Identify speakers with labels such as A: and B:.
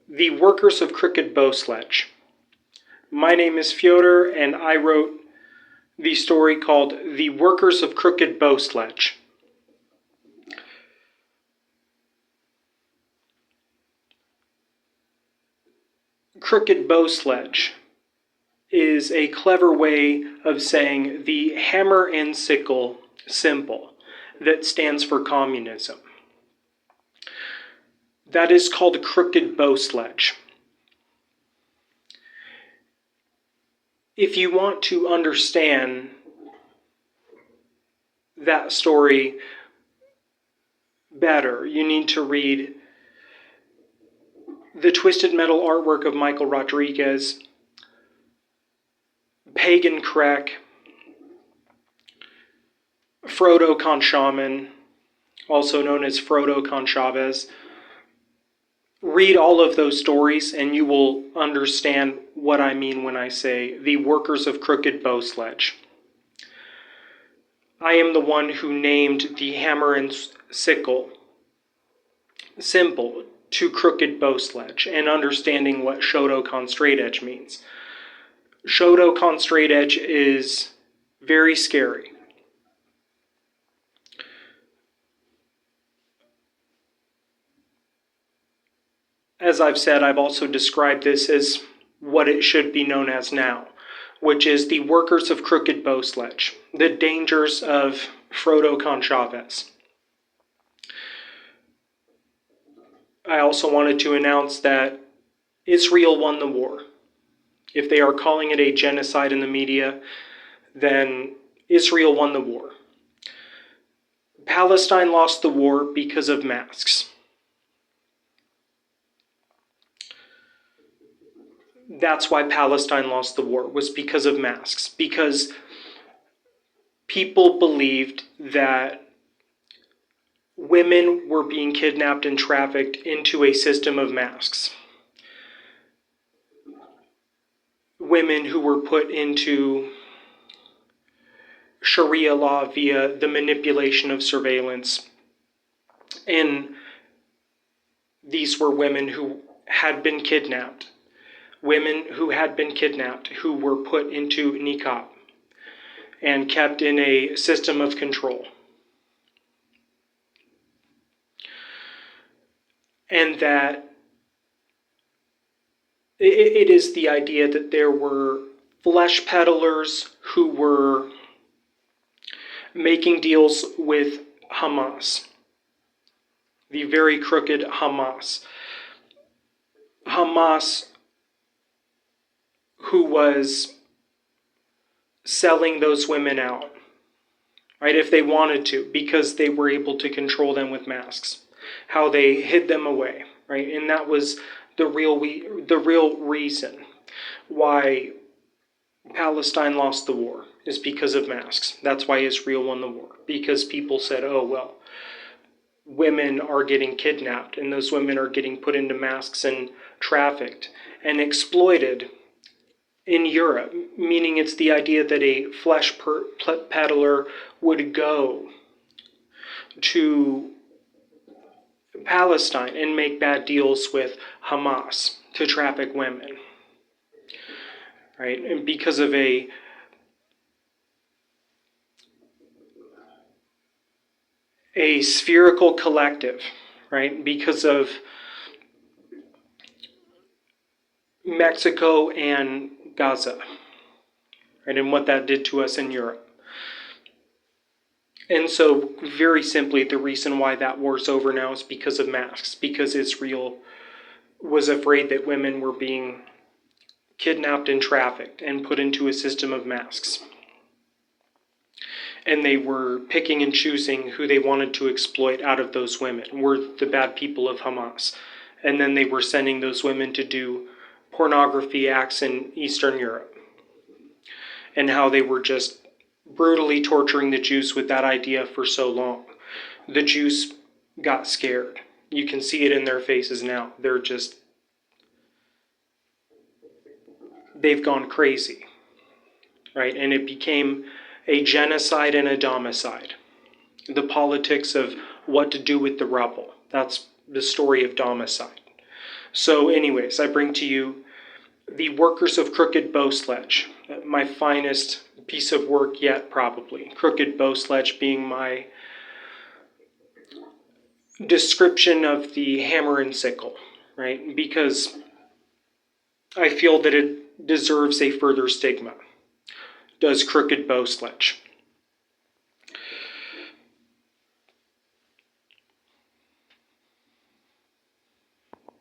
A: The Workers of Crooked Bow Sledge. My name is Fyodor, and I wrote the story called The Workers of Crooked Bow Sledge. Crooked Bow Sledge is a clever way of saying the hammer and sickle symbol that stands for communism. That is called Crooked Bow Sledge. If you want to understand that story better, you need to read the Twisted Metal artwork of Michael Rodriguez, Pagan Crack, Frodo Conchaman, also known as Frodo Conchavez. Read all of those stories and you will understand what I mean when I say the Workers of Crooked Bow Sledge. I am the one who named the hammer and sickle symbol to Crooked Bow Sledge and understanding what Shotokan Straight Edge means. Shotokan Straight Edge is very scary. As I've said, I've also described this as what it should be known as now, which is the Workers of Crooked Bow Sledge, the dangers of Frodo Conchavez. I also wanted to announce that Israel won the war. If they are calling it a genocide in the media, then Israel won the war. Palestine lost the war because of masks. That's why Palestine lost the war, was because of masks. Because people believed that women were being kidnapped and trafficked into a system of masks. Women who were put into Sharia law via the manipulation of surveillance. And these were women who had been kidnapped. Women who had been kidnapped, who were put into niqab and kept in a system of control. And that it is the idea that there were flesh peddlers who were making deals with Hamas, the very crooked Hamas. Hamas, who was selling those women out, right, if they wanted to, because they were able to control them with masks, how they hid them away, right, and that was the real reason why Palestine lost the war, is because of masks. That's why Israel won the war, because people said, oh, well, women are getting kidnapped, and those women are getting put into masks and trafficked and exploited in Europe, meaning it's the idea that a flesh peddler would go to Palestine and make bad deals with Hamas to traffic women, right? And because of a spherical collective, right? Because of Mexico and Gaza, right, and what that did to us in Europe. And so, very simply, the reason why that war's over now is because of masks, because Israel was afraid that women were being kidnapped and trafficked and put into a system of masks. And they were picking and choosing who they wanted to exploit out of those women, were the bad people of Hamas. And then they were sending those women to do pornography acts in Eastern Europe, and how they were just brutally torturing the Jews with that idea for so long. The Jews got scared. You can see it in their faces now. They've gone crazy, right? And it became a genocide and a domicide. The politics of what to do with the rubble. That's the story of domicide. So anyways, I bring to you the Workers of Crooked Bow Sledge, my finest piece of work yet, probably. Crooked Bow Sledge being my description of the hammer and sickle, right? Because I feel that it deserves a further stigma. Does Crooked Bow Sledge.